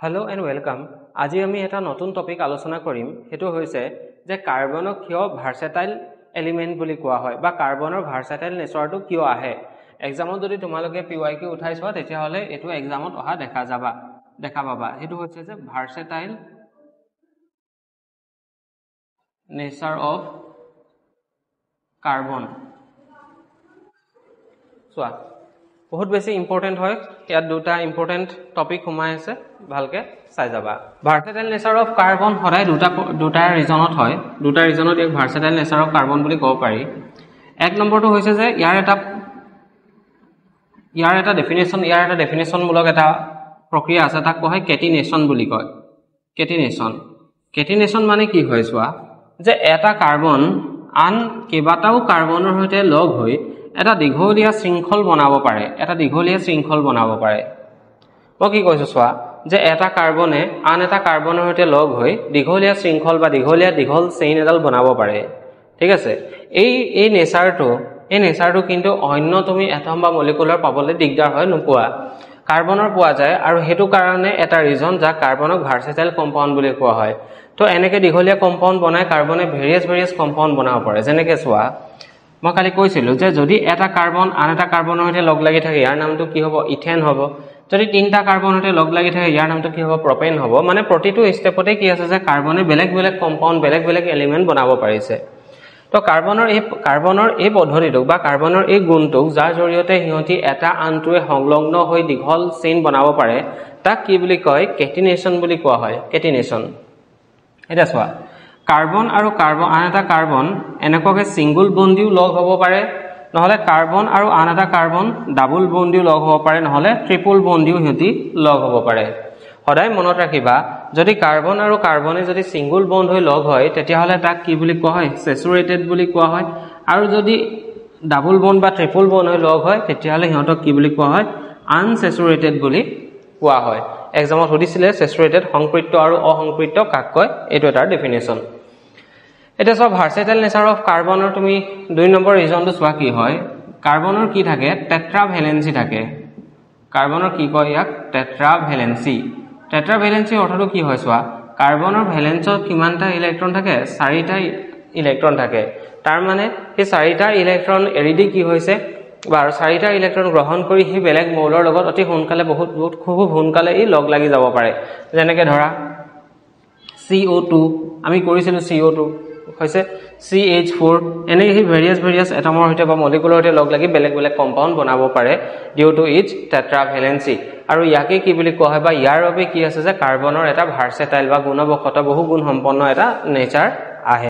Hello and welcome. আজি আমি এটা নতুন টপিক আলোচনা কৰিম হেতু হৈছে যে কাৰ্বনক কিয় ভাৰ্সেটাইল এলিমেন্ট বুলি কোৱা হয় বা কাৰ্বনৰ ভাৰ্সেটাইল নেচাৰটো কিয় আহে এক্সামত যদি তোমালোকে PYQ উঠাইছোৱা তেতিয়া হলে এটো এক্সামত অহা দেখা পাবা হেতু হৈছে যে ভাৰ্সেটাইল নেচাৰ অফ কাৰ্বন সোয়া বহুত বেছি ইম্পৰ্টেন্ট হয় ইয়াত দুটা ইম্পৰ্টেন্ট টপিক সোমাই আছে ভালকে চাই যাবা ভাৰ্সেটাইল নেচাৰ অফ কাৰ্বন হৰাই দুটা ৰিজনত হয় দুটা ৰিজনত এক ভাৰ্সেটাইল নেচাৰ অফ কাৰ্বন বুলি ক'ব পাৰি এক নম্বৰটো হৈছে যে ইয়াৰ এটা ডেফিনেশন মূলক এটা প্ৰক্ৰিয়া আছে তাক কোৱা হয় কেটিনেশন বুলি কয় কেটিনেশন মানে কি হয় চোৱা যে এটা কাৰ্বন আন কেইবাটাও কাৰ্বনৰ সৈতে লগ হৈ এটা দীঘলীয়া শৃংখল বনাব পাৰে মই কি কৈছো চোৱা যে এটা কাৰ্বনে আন এটা কাৰ্বনৰ সৈতে লগ হৈ দীঘলীয়া শৃংখল বা দীঘল চেইন এডাল বনাব পাৰে ঠিক আছে এই নেচাৰটো কিন্তু অন্য তুমি এটম বা মলিকুলাৰ পাবলৈ দিগদাৰ হয় নোপোৱা কাৰ্বনৰ পোৱা যায় আৰু হেতু কাৰণে এটা ৰিজন যা কাৰ্বনক ভাৰ্সেটাইল কম্পাউন্ড বুলি কোৱা হয় তো এনেকে দীঘলীয়া কম্পাউন্ড বনাই কাৰ্বনে ভেৰিয়াছ কম্পাউন্ড বনাব পাৰে যেনেকে চোৱা মই কালি কৈছিলো যে যদি এটা কাৰ্বন আন এটা কাৰ্বনৰ সৈতে লগ লাগি থাকে ইয়াৰ নামটো কি হ'ব ইথেন হ'ব যদি তিনটা কাৰ্বনৰ সৈতে লগ লাগি থাকে ইয়াৰ নামটো কি হ'ব প্ৰপেন হ'ব মানে প্ৰতিটো ষ্টেপতে কি আছে যে কাৰ্বনে বেলেগ কম্পাউন্ড বেলেগ এলিমেন্ট বনাব পাৰিছে তো কাৰ্বনৰ এই পদ্ধতিটোক বা কাৰ্বনৰ এই গুণটোক যাৰ জৰিয়তে হিয়তি এটা আনটোৱে সংলগ্ন হৈ দীঘল চেইন বনাব পাৰে তাক কি বুলি কয় কেটিনেশন বুলি কোৱা হয় কেটিনেশন এটা চোৱা কাৰ্বন আৰু আন এটা কাৰ্বন এনেকুৱাকে সিঙ্গল বন্ডিও লগ হ'ব পাৰে নহলে কাৰ্বন আৰু আন এটা কাৰ্বন ডাবল বন্ডিও লগ হ'ব পাৰে নহলে ট্ৰিপল বন্ডিও হিয়তি লগ হ'ব পাৰে সদায় মনত ৰাখিবা যদি কাৰ্বন আৰু কাৰ্বনে যদি সিঙ্গল বন্ড হৈ লগ হয় তেতিয়া হলে তাক কি বুলি কোৱা হয় স্যাচুৰেটেড বুলি কোৱা হয় আৰু যদি ডাবল বন্ড বা ট্ৰিপল বন্ড হৈ লগ হয় তেতিয়া হলে হিয়তক কি বুলি কোৱা হয় আনস্যাচুৰেটেড বুলি কোৱা হয় এক্সামত সুধিছিলে স্যাচুৰেটেড সংপৃক্ত আৰু অসংপৃক্ত কাক কয় এটো এটা ডেফিনেশন এটা সব ভাৰ্সেটাইল নেচাৰ অফ কাৰ্বনৰ তুমি 2 নম্বৰ ৰিজনটো চোৱা কি হয় কাৰ্বনৰ কি থাকে টেট্ৰাভেলেন্সি থাকে কাৰ্বনৰ কি কয় ইয়াক টেট্ৰাভেলেন্সি অৰ্থটো কি হয় চোৱা কাৰ্বনৰ ভেলেন্সত কিমানটা ইলেক্ট্ৰন থাকে 4টা ইলেক্ট্ৰন থাকে তাৰ মানে এই 4টা ইলেক্ট্ৰন এৰি দি কি হৈছে বা 4টা ইলেক্ট্ৰন গ্ৰহণ কৰি হি বেলেগ মৌলৰ লগত অতি সোনকালে খুব সোনকালে ই লগ লাগি যাব পাৰে যেনেকে ধৰা CO2 আমি কৰিছিলো CO2 হৈছে CH4 এনে হি ভেৰিয়াছ এটমৰ সৈতে বা মলিকুলাৰ সৈতে লগ লাগি বেলেগ কম্পাউন্ড বনাব পাৰে ডিউ টু ইটস টেট্ৰাভেলেন্সি আৰু ইয়াকে কি বুলি কোৱা হয় বা ইয়াৰ বাবে কি আছে যে কাৰ্বনৰ এটা ভাৰ্সেটাইল বা গুণবশত বহু গুণ সম্পন্ন এটা নেচাৰ আহে